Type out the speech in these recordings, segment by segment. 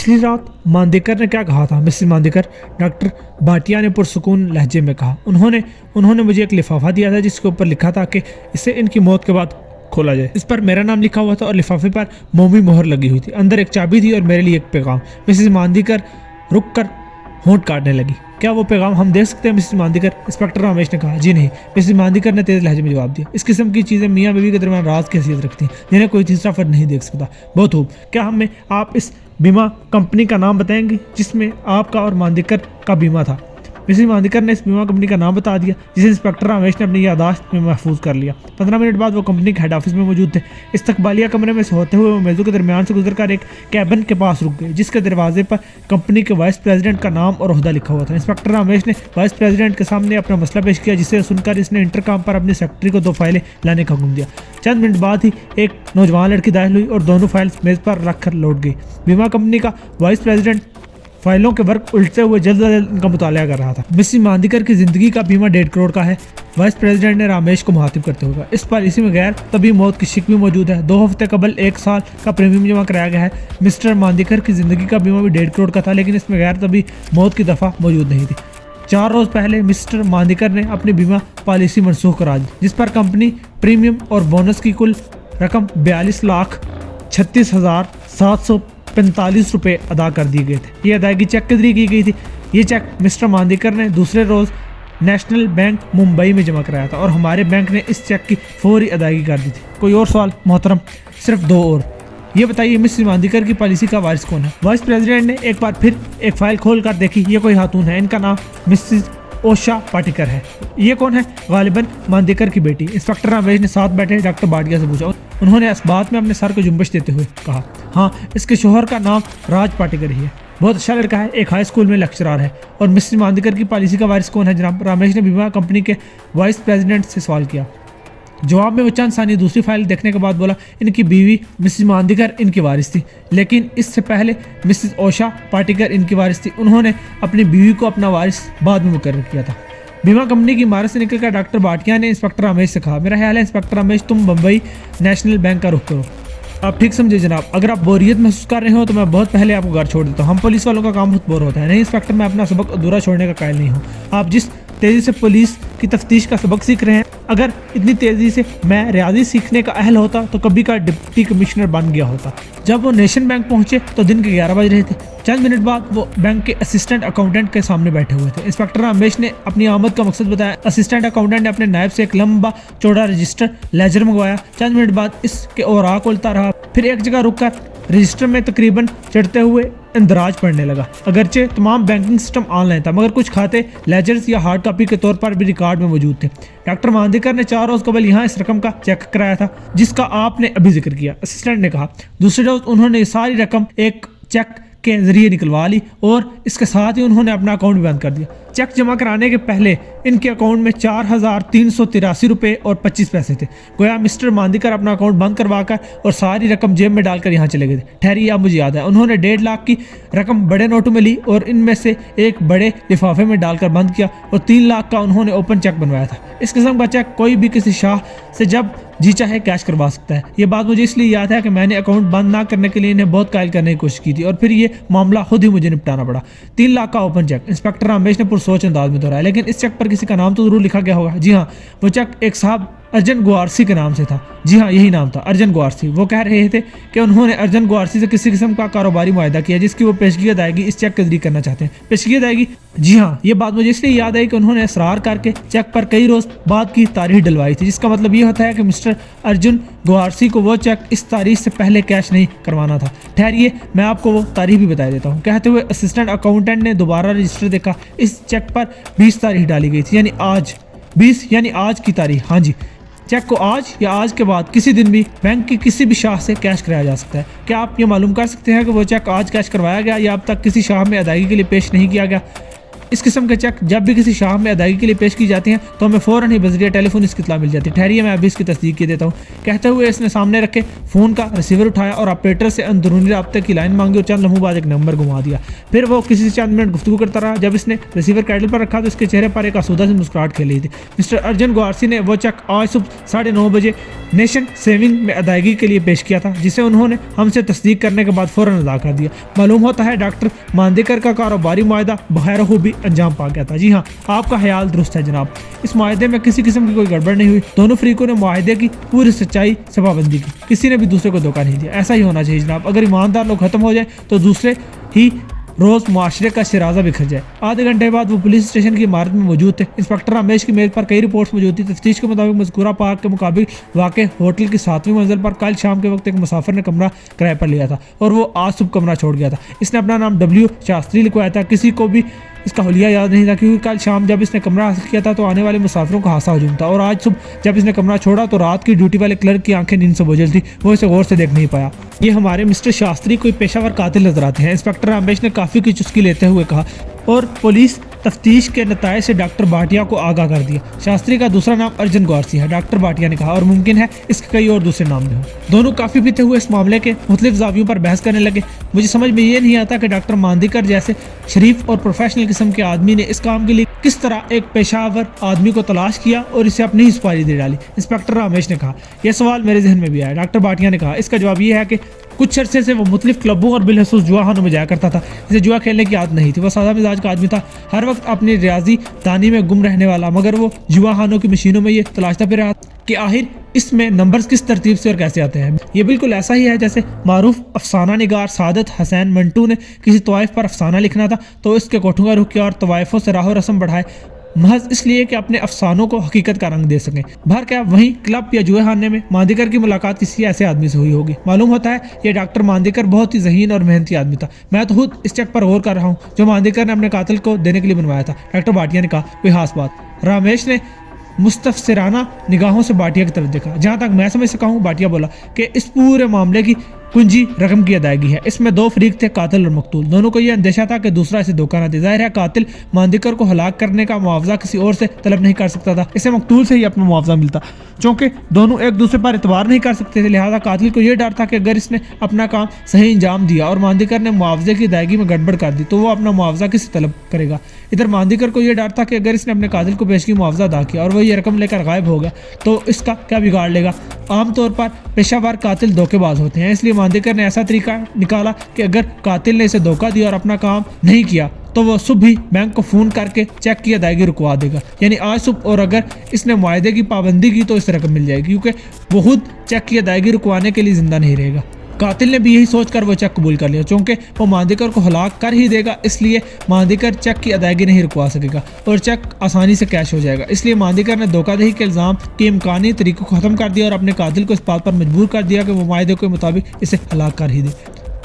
पिछली रात मांदेकर ने क्या कहा था? मिसेस मांदेकर, डॉक्टर भाटिया ने पुरसुकून लहजे में कहा। उन्होंने मुझे एक लिफाफा दिया था जिसके ऊपर लिखा था कि इसे इनकी मौत के बाद खोला जाए। इस पर मेरा नाम लिखा हुआ था और लिफाफे पर मोमी मोहर लगी हुई थी। अंदर एक चाबी थी और मेरे लिए एक पैगाम। मिसेस मांदेकर रुक कर होंठ काटने लगी। क्या वो पैगाम हम देख सकते हैं मिसेस मांदेकर? इंस्पेक्टर रमेश ने कहा। जी नहीं, मिसेस मांदेकर ने तेज लहजे में जवाब दिया। इस किस्म की चीज़ें मियाँ बीवी के दरमियान राज की हैसियत रखती हैं जिन्हें कोई तीसरा फर्द नहीं देख सकता। बहुत खूब। क्या हमें आप इस बीमा कंपनी का नाम बताएंगे जिसमें आपका और मांदेकर का बीमा था? मिसेस मांदेकर ने इस बीमा कंपनी का नाम बता दिया जिसे इंस्पेक्टर रमेश ने अपनी याददाश्त में महफूज कर लिया। 15 मिनट बाद वो कंपनी के हेड ऑफिस में मौजूद थे। इस्तकबालिया कमरे में से होते हुए वो मेज़ों के दरमियान से गुजरकर एक कैबिन के पास रुक गए जिसके दरवाजे पर कंपनी के वाइस प्रेसिडेंट का नाम और ओहदा लिखा हुआ था। इंस्पेक्टर रमेश ने वाइस प्रेसिडेंट के सामने अपना मसला पेश किया जिसे सुनकर इसने इंटरकॉम पर अपनी सेक्रेटरी को 2 फाइलें लाने का हुक्म दिया। चंद मिनट बाद ही एक नौजवान लड़की दाखिल हुई और दोनों फाइल्स मेज़ पर रखकर लौट गई। बीमा कंपनी का वाइस प्रेसिडेंट फाइलों के वर्क उल्टते हुए जल्द इनका मुताला कर रहा था। मिसेस मांदेकर की जिंदगी का बीमा 1.5 करोड़ का है, वाइस प्रेसिडेंट ने रमेश को मुखातिब करते हुए। इस पॉलिसी में गैर तभी मौत की शिक भी मौजूद है। 2 हफ्ते कबल 1 साल का प्रीमियम जमा कराया गया है। मिस्टर मांदेकर की जिंदगी का बीमा भी 1.5 करोड़ का था, लेकिन इसमें गैर तभी मौत की दफ़ा मौजूद नहीं थी। 4 रोज़ पहले मिस्टर मांदेकर ने अपनी बीमा पॉलिसी मनसूख करा दी जिस पर कंपनी प्रीमियम और बोनस की कुल रकम 42,36,745 रुपये अदा कर दिए गए थे। ये अदायगी चेक के जरिए की गई थी। ये चेक मिस्टर मांदेकर ने दूसरे रोज़ नेशनल बैंक मुंबई में जमा कराया था और हमारे बैंक ने इस चेक की फौरी अदायगी कर दी थी। कोई और सवाल मोहतरम? सिर्फ 2 और। ये बताइए मिसेस मांदेकर की पॉलिसी का वारिस कौन है? वाइस प्रेसिडेंट ने एक बार फिर एक फाइल खोल कर देखी। ये कोई खातून है, इनका नाम मिसेस ओशा पाटिकर है। ये कौन है? गालिबन मांदेकर की बेटी। इंस्पेक्टर रमेश ने साथ बैठे डॉक्टर भाटिया से पूछा। उन्होंने इस बात में अपने सर को जुम्बश देते हुए कहा, हाँ, इसके शोहर का नाम राज पाटिकर ही है। बहुत अच्छा लड़का है, एक हाई स्कूल में लेक्चरर है। और मिसेस मांदेकर की पॉलिसी का वारिस कौन है जनाब? रमेश ने बीमा कंपनी के वाइस प्रेसिडेंट से सवाल किया। जवाब में वो चंद सानी दूसरी फाइल देखने के बाद बोला, इनकी बीवी मिसेस मांदेकर इनकी वारिस थी, लेकिन इससे पहले मिसेस ओशा पाटिकर इनकी वारिस थी। उन्होंने अपनी बीवी को अपना वारिस बाद में मुकर्रर किया था। बीमा कंपनी की इमारत से निकलकर डॉक्टर भाटिया ने इंस्पेक्टर रमेश से कहा, मेरा ख्याल है इंस्पेक्टर रमेश तुम मुंबई नेशनल बैंक का रुख करो। आप ठीक समझे जनाब। अगर आप बोरियत महसूस कर रहे हो तो मैं बहुत पहले आपको घर छोड़ देता हूँ। हम पुलिस वालों का काम बहुत बोर होता है। नहीं इंस्पेक्टर, मैं अपना सबक अधूरा छोड़ने का कायल नहीं हूँ। आप जिस तेज़ी से पुलिस की तफ्तीश का सबक सीख रहे हैं, अगर इतनी तेज़ी से मैं रियाजी सीखने का अहल होता तो कभी का डिप्टी कमिश्नर बन गया होता। जब वो नेशन बैंक पहुंचे तो दिन के 11 बज रहे थे। चंद मिनट बाद वो बैंक के असिस्टेंट अकाउंटेंट के सामने बैठे हुए थे। इंस्पेक्टर रमेश ने अपनी आमद का मकसद बताया। असिस्टेंट अकाउंटेंट ने अपने नायब से एक लंबा चौड़ा रजिस्टर लेजर मंगवाया। चंद मिनट बाद इसके औराक उलता रहा, फिर एक जगह रुककर रजिस्टर में तकरीबन चढ़ते हुए इंदराज पढ़ने लगा। अगरचे तमाम बैंकिंग सिस्टम ऑनलाइन था, मगर कुछ खाते लेजर्स या हार्ड कॉपी के तौर पर भी रिकॉर्ड में मौजूद थे। डॉक्टर मांदेकर ने 4 रोज़ कबल यहाँ इस रकम का चेक कराया था जिसका आपने अभी जिक्र किया, असिस्टेंट ने कहा। दूसरे रोज़ उन्होंने सारी रकम एक चेक के जरिए निकलवा ली और इसके साथ ही उन्होंने अपना अकाउंट भी बंद कर दिया। चेक जमा कराने के पहले इनके अकाउंट में 4,383 रुपये और 25 पैसे थे। गोया मिस्टर मांदेकर अपना अकाउंट बंद करवाकर और सारी रकम जेब में डालकर यहाँ चले गए थे। ठहरिए, अब मुझे याद है, उन्होंने 1.5 लाख की रकम बड़े नोटों में ली और इनमें से एक बड़े लिफाफे में डालकर बंद किया और 3 लाख का उन्होंने ओपन चेक बनवाया था। इस किस्म का चेक कोई भी किसी शाह से जब जी चाहे कैश करवा सकता है। ये बात मुझे इसलिए याद है कि मैंने अकाउंट बंद ना करने के लिए इन्हें बहुत कायल करने की कोशिश की थी और फिर ये मामला खुद ही मुझे निपटाना पड़ा। 3 लाख का ओपन चेक। इंस्पेक्टर रमेश ने पुरसोच अंदाज में दोहराया, लेकिन इस चेक पर किसी का नाम तो जरूर लिखा गया होगा। जी हाँ, वो चेक एक साहब अर्जन गुआरसी के नाम से था। जी हाँ, यही नाम था, अर्जन गुआरसी। वो कह रहे थे कि उन्होंने अर्जन गुआरसी से किसी किस्म का कारोबारी मुआहदा किया जिसकी वो पेशगी अदायगी इस चेक के जरिए करना चाहते हैं। पेशगी अदायगी? जी हाँ, ये बात मुझे इसलिए याद आई कि उन्होंने इसरार करके चेक पर कई रोज़ बाद की तारीख डलवाई थी, जिसका मतलब ये होता है कि मिस्टर अर्जुन गुआरसी को वो चेक इस तारीख से पहले कैश नहीं करवाना था। ठहरिए, मैं आपको वो तारीख भी बता देता हूँ। कहते हुए असिस्टेंट अकाउंटेंट ने दोबारा रजिस्टर देखा। इस चेक पर 20 तारीख डाली गई थी, यानी आज 20 यानी आज की तारीख। हाँ जी, चेक को आज या आज के बाद किसी दिन भी बैंक की किसी भी शाख से कैश कराया जा सकता है। क्या आप ये मालूम कर सकते हैं कि वो चेक आज कैश करवाया गया या अब तक किसी शाख में अदायगी के लिए पेश नहीं किया गया? इस किस्म के चेक जब भी किसी शाह में अदायगी के लिए पेश की जाती हैं तो हमें फ़ौरन ही बजरिया टेलीफोन इसकी इत्तला मिल जाती है। ठहरिए, मैं अभी इसकी तस्दीक किए देता हूँ। कहते हुए इसने सामने रखे फ़ोन का रिसीवर उठाया और ऑपरेटर से अंदरूनी राब्ते की लाइन मांगी और चंद लम्हों बाद एक नंबर घुमा दिया। फिर वो किसी से चंद मिनट गुफ्तगू करता रहा। जब इसने रिसीवर कैडल पर रखा तो इसके चेहरे पर एक आसूदा से मुस्कुराहट खेल रही थी। मिस्टर अर्जन गुआरसी ने वो चेक आज सुबह 9:30 बजे नेशन सेविंग में अदायगी के लिए पेश किया था, जिसे उन्होंने हमसे तस्दीक करने के बाद फौरन अदा कर दिया। मालूम होता है डॉक्टर मांदेकर का कारोबारी मुआहदा बखैर खूबी अंजाम पा गया था। जी हाँ, आपका ख्याल दुरुस्त है जनाब, इस मुआहदे में किसी किस्म की कोई गड़बड़ नहीं हुई। दोनों फरीकों ने मुआहदे की पूरी सच्चाई से पाबंदी की, किसी ने भी दूसरे को धोखा नहीं दिया। ऐसा ही होना चाहिए जनाब। अगर ईमानदार लोग खत्म हो जाए तो दूसरे ही रोज मुआशरे का शिराजा बिखर जाए। आधे घंटे बाद वो पुलिस स्टेशन की इमारत में मौजूद थे। इंस्पेक्टर रमेश की मेज पर कई रिपोर्ट्स मौजूद थी। तफ्तीश के मुताबिक मज़कूरा पार्क के मुताबिक वाक़ होटल की 7वीं मंजिल पर कल शाम के वक्त एक मुसाफिर ने कमरा किराए पर लिया था और वो आज सुबह कमरा छोड़ गया था। इसने अपना नाम W शास्त्री लिखवाया था। किसी को भी इसका हुलिया याद नहीं था, क्योंकि कल शाम जब इसने कमरा हासिल किया था तो आने वाले मुसाफिरों का हादसा हजूम था, और आज सुबह जब इसने कमरा छोड़ा तो रात की ड्यूटी वाले क्लर्क की आंखें नींद से बोझल थी, वो इसे गौर से देख नहीं पाया। ये हमारे मिस्टर शास्त्री कोई पेशावर कातिल नजर आते हैं, इंस्पेक्टर रमेश ने काफ़ी की चुस्की लेते हुए कहा, और पुलिस तफ्तीश के नताए से डॉक्टर भाटिया को आगाह कर दिया। शास्त्री का दूसरा नाम अर्जुन गौरसी है, डॉक्टर भाटिया ने कहा, और मुमकिन है इसके कई और दूसरे नाम भी हों। दोनों काफ़ी पीते हुए इस मामले के मुख्तलिफ जावियों पर बहस करने लगे। मुझे समझ में ये नहीं आता कि डॉक्टर मांदेकर जैसे शरीफ और प्रोफेशनल किस्म के आदमी ने इस काम के लिए किस तरह एक पेशावर आदमी को तलाश किया और इसे अपनी ही सुपारी दे डाली। इंस्पेक्टर रमेश ने कहा, यह सवाल मेरे जहन में भी आया। डॉक्टर भाटिया ने कहा, इसका जवाब यह है कि कुछ अरसे से वो मुख्तलिफ क्लबों और बिलखसूस जुआखानों में जाया करता था। इसे जुआ खेलने की आदत नहीं थी। वह सादा मिजाज का आदमी था, हर वक्त अपनी रियाजी दानी में गुम रहने वाला, मगर वो जुआखानों की मशीनों में ये तलाशता फिर रहा कि आखिर इसमें नंबर्स किस तरतीब से और कैसे आते हैं। ये बिल्कुल ऐसा ही है जैसे मारूफ अफसाना निगार सादत हसैन मंटू ने किसी तवाइफ पर अफसाना लिखना था तो इसके कोठों का रुख किया और तवाइफों से राहो रस्म बढ़ाए, महज इसलिए कि अपने अफसानों को हकीकत का रंग दे सकें। भर क्या वहीं क्लब या जुए खाने में मांदेकर की मुलाकात किसी ऐसे आदमी से हुई होगी। मालूम होता है ये डॉक्टर मांदेकर बहुत ही ज़हीन और मेहनती आदमी था। मैं तो खुद इस चेक पर गौर कर रहा हूँ जो मांदेकर ने अपने कातिल को देने के लिए बनवाया था। डॉक्टर भाटिया ने कहा, कोई खास बात? रमेश ने मुस्तफसिराना निगाहों से भाटिया की तरफ देखा। जहाँ तक मैं समझ सका हूँ, भाटिया बोला कि इस पूरे मामले की कुंजी रकम की अदायगी है। इसमें दो फरीक थे, कातिल और मकतूल। दोनों को यह अंदेशा था कि दूसरा इसे धोखा न दे। जाहिर है कातिल मांदेकर को हलाक करने का मुआवजा किसी और से तलब नहीं कर सकता था, इसे मकतूल से ही अपना मुआवजा मिलता। चूँकि दोनों एक दूसरे पर एतबार नहीं कर सकते थे, लिहाजा कातिल को यह डर था कि अगर इसने अपना काम सही अंजाम दिया और मांदेकर ने मुआवजे की अदायगी में गड़बड़ कर दी तो वो अपना मुआवजा किससे तलब करेगा। इधर मांदेकर को यह डर था कि अगर इसने अपने कातिल को पेशगी मुआवजा अदा किया और वह ये रकम लेकर गायब हो गया तो इसका क्या बिगाड़ लेगा। आमतौर पर पेशावर कातिल धोखेबाज होते हैं, इसलिए मांदेकर ने ऐसा तरीका निकाला कि अगर कातिल ने इसे धोखा दिया और अपना काम नहीं किया तो वो सुबह ही बैंक को फ़ोन करके चेक की अदायगी रुकवा देगा, यानी आज सुबह। और अगर इसने मुआहदे की पाबंदी की तो इसे रकम मिल जाएगी, क्योंकि वो खुद चेक की अदायगी रुकवाने के लिए ज़िंदा नहीं रहेगा। कातिल ने भी यही सोचकर वो चेक कबूल कर लिया, चूँकि वो मांदेकर को हलाक कर ही देगा, इसलिए मांदेकर चेक की अदायगी नहीं रुकवा सकेगा और चेक आसानी से कैश हो जाएगा। इसलिए मांदेकर ने धोखाधड़ी के इल्ज़ाम के इम्कानी तरीकों को ख़त्म कर दिया और अपने कातिल को इस बात पर मजबूर कर दिया कि वो मुआहदे के मुताबिक इसे हलाक कर ही दे।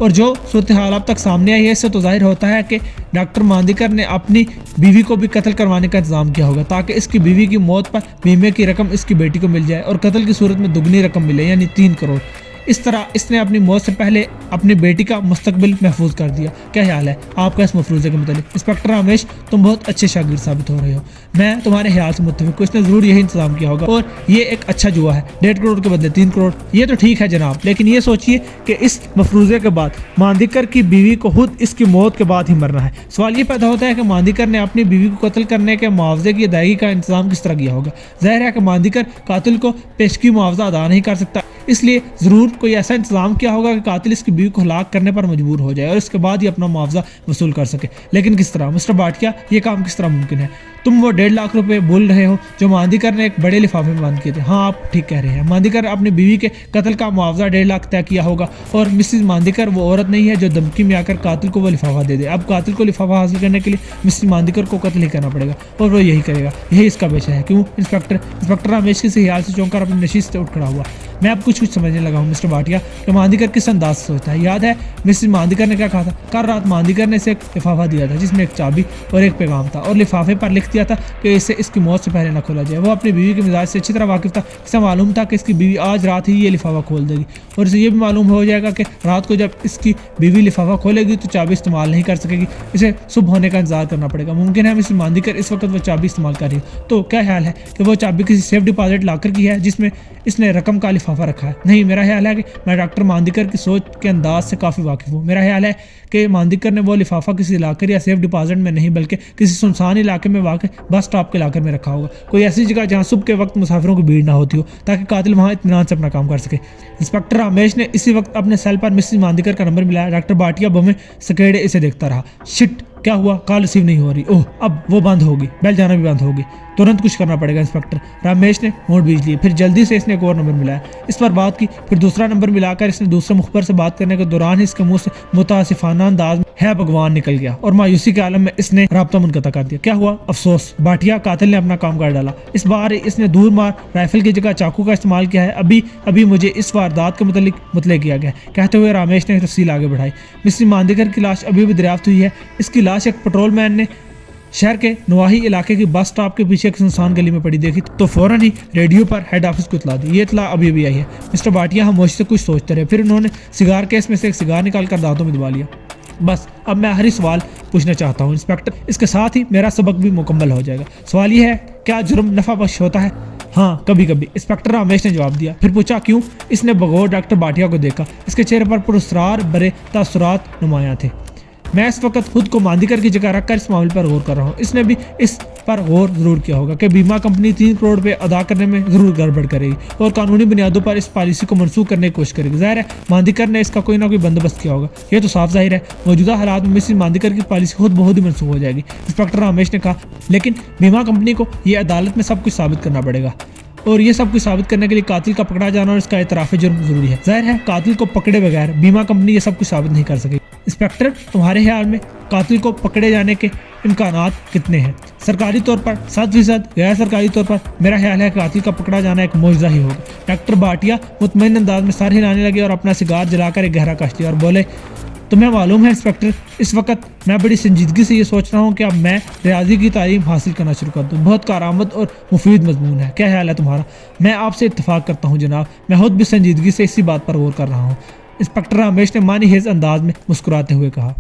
और जो सूरत हाल अब तक सामने आई है, इससे तो जाहिर होता है कि डॉक्टर मांदेकर ने अपनी बीवी को भी कत्ल करवाने का इंतजाम किया होगा ताकि इसकी बीवी की मौत पर बीमे की रकम इसकी बेटी को मिल जाए और कत्ल की सूरत में दुगनी रकम मिले, यानी 3 करोड़। इस तरह इसने अपनी मौत से पहले अपनी बेटी का मुस्तकबिल महफूज कर दिया। क्या ख्याल है आपका इस मफरूज़े के मतलब? इंस्पेक्टर रमेश, तुम बहुत अच्छे शागिर्द साबित हो रहे हो, मैं तुम्हारे ख्याल से मुत्तफिक हूं। इसने ज़रूर यही इंतजाम किया होगा और ये एक अच्छा जुआ है। 1.5 करोड़ के बदले 3 करोड़, ये तो ठीक है जनाब, लेकिन ये सोचिए कि इस मफरूज़े के बाद मांदेकर की बीवी को खुद इसकी मौत के बाद ही मरना है। सवाल ये पैदा होता है कि मांदेकर ने अपनी बीवी को कत्ल करने के मुआवजे की अदायगी का इंतजाम किस तरह किया होगा। जाहिर है कि मांदेकर कातिल को पेशगी मुआवजा अदा नहीं कर सकता, इसलिए ज़रूर कोई ऐसा इंतजाम किया होगा कि कातिल इसकी बीवी को हलाक करने पर मजबूर हो जाए और इसके बाद ही अपना मुआवजा वसूल कर सके। लेकिन किस तरह मिस्टर भाटिया, ये काम किस तरह मुमकिन है? तुम वो 1.5 लाख रुपए बोल रहे हो जो मांदेकर ने एक बड़े लिफाफे में बंद किए थे। हाँ, आप ठीक कह रहे हैं। मांदेकर अपनी बीवी के कत्ल का मुआवजा 1.5 लाख तय किया होगा और मिसेस मांदेकर वो औरत नहीं है जो धमकी में आकर कातिल को वो लिफाफा दे दे। अब कातिल को लिफाफा हासिल करने के लिए मिसेस मांदेकर को कत्ल ही करना पड़ेगा और वो यही करेगा, यही इसका पेशा है। क्यों? इंस्पेक्टर रमेश के ख्याल से चौंक कर अपनी नशीस से उठ खड़ा हुआ। मैं अब कुछ समझने लगा हूँ मिस्टर भाटिया कि मांदेकर किस अंदाज से सोचता है। याद है मिसेस मांदेकर ने क्या कहा था? कल रात मांदेकर ने इसे एक लिफाफा दिया था जिसमें एक चाबी और एक पैगाम था और लिफाफे पर लिख दिया था कि इसे इसकी मौत से पहले न खोला जाए। वो अपनी बीवी के मिजाज से अच्छी तरह वाकिफ था। इसे मालूम था कि इसकी बीवी आज रात ही ये लिफाफा खोल देगी और इसे ये भी मालूम हो जाएगा कि रात को जब इसकी बीवी लिफाफा खोलेगी तो चाबी इस्तेमाल नहीं कर सकेगी, इसे सुबह होने का इंतजार करना पड़ेगा। मुमकिन है मिसेस मांदेकर इस वक्त वो चाबी इस्तेमाल कर रही है। तो क्या ख्याल है कि वो चाबी किसी सेफ डिपॉजिट लॉकर की है जिसमें इसने रकम का लिफाफा रखा रखा है? नहीं, मेरा ख्याल है कि मैं डॉक्टर मांदीकर की सोच के अंदाज से काफ़ी वाकिफ़ हूँ। मेरा ख्याल है कि मांदीकर ने वो लिफाफा किसी इलाके या सेफ डिपॉजिट में नहीं बल्कि किसी सुनसान इलाके में वाक़ बस स्टॉप के इलाके में रखा होगा, कोई ऐसी जगह जहाँ सुबह के वक्त मुसाफिरों की भीड़ ना होती हो, ताकि कातिल वहाँ इत्मीनान से अपना काम कर सके। इंस्पेक्टर रामेश ने इसी वक्त अपने सेल पर मिसेस मांदीकर का नंबर मिलाया। डॉक्टर भाटिया बमे सकेड़े इसे देखता रहा। शिट, क्या हुआ? कॉल रिसीव नहीं हो रही। ओह, अब वो बंद होगी, बेल जाना भी बंद होगी, तुरंत कुछ करना पड़ेगा। इंस्पेक्टर रामेश ने होंठ बीज लिए। फिर जल्दी से इसने एक और नंबर मिलाया, इस पर बात की। फिर दूसरा नंबर मिलाकर इसने दूसरे मुखबर से बात करने के दौरान ही इसके मुंह से मुतासिफाना अंदाज में है भगवान निकल गया और मायूसी के आलम में इसने राब्ता मुनक़ता कर दिया। क्या हुआ? अफसोस, भाटिया कातिल ने अपना काम कर डाला। इस बार इसने दूर मार राइफल की जगह चाकू का इस्तेमाल किया है। अभी मुझे इस वारदात के मुतल्लिक मुतले किया गया। कहते हुए रामेश ने तफसील आगे बढ़ाई। मिसेस मांदीकर की लाश अभी भी दरियाफ्त हुई है। इसकी लाश एक पेट्रोलमैन ने शहर के नवाही इलाके की बस स्टॉप के पीछे एक सुनसान गली में पड़ी देखी तो फौरन ही रेडियो पर हेड ऑफिस को इतला दी। ये इतला अभी भी आई है। मिस्टर भाटिया खामोशी से कुछ सोचते रहे, फिर उन्होंने सिगार केस में से एक सिगार निकाल कर दांतों में दबा लिया। बस अब मैं आखिरी सवाल पूछना चाहता हूँ इंस्पेक्टर, इसके साथ ही मेरा सबक भी मुकम्मल हो जाएगा। सवाल ये है, क्या जुर्म नफा बख्श होता है? हाँ, कभी कभी, इंस्पेक्टर रामेश ने जवाब दिया। फिर पूछा क्यों? इसने बगौर डॉक्टर भाटिया को देखा। इसके चेहरे पर पुरस्कार भरे तासुरात नुमायां थे। मैं इस वक्त खुद को मांदीकर की जगह रखकर इस मामले पर गौर कर रहा हूँ। इसने भी इस पर गौर जरूर किया होगा कि बीमा कंपनी 3 करोड़ रुपए अदा करने में जरूर गड़बड़ करेगी और कानूनी बुनियादों पर इस पॉलिसी को मनसूख करने की कोशिश करेगी। जाहिर है मांदीकर ने इसका कोई ना कोई बंदोबस्त किया होगा। यह तो साफ जाहिर है मौजूदा हालात में मिसेस मांदीकर की पॉलिसी खुद बहुत ही मनसूख हो जाएगी। इंस्पेक्टर रामेश ने कहा, लेकिन बीमा कंपनी को यह अदालत में सब कुछ साबित करना पड़ेगा और ये सब कुछ साबित करने के लिए कातिल का पकड़ा जाना और इसका एतराफ़ जुर्म जरूरी है। जाहिर है कातिल को पकड़े बगैर बीमा कंपनी ये सब कुछ साबित नहीं कर सकेगी। इंस्पेक्टर, तुम्हारे ख्याल में कातिल को पकड़े जाने के इम्कानात कितने हैं? सरकारी तौर पर 7%, गैर सरकारी तौर पर मेरा ख्याल है कातिल का पकड़ा जाना एक मौजज़ा ही होगा। डॉक्टर भाटिया मुतमईन अंदाज में सर हिलाने लगे और अपना सिगार जलाकर एक गहरा कश लिया और बोले, तुम्हें मालूम है इंस्पेक्टर, इस वक्त मैं बड़ी संजीदगी से ये सोच रहा हूँ कि अब मैं रियाजी की तालीम हासिल करना शुरू कर दूँ। बहुत कारआमद और मुफीद मजमून है। क्या ख्याल है तुम्हारा? मैं आपसे इत्तेफाक करता हूँ जनाब, मैं खुद भी संजीदगी से इसी बात पर गौर कर रहा हूँ। इंस्पेक्टर रामेश ने मानी हेज अंदाज में मुस्कुराते हुए कहा।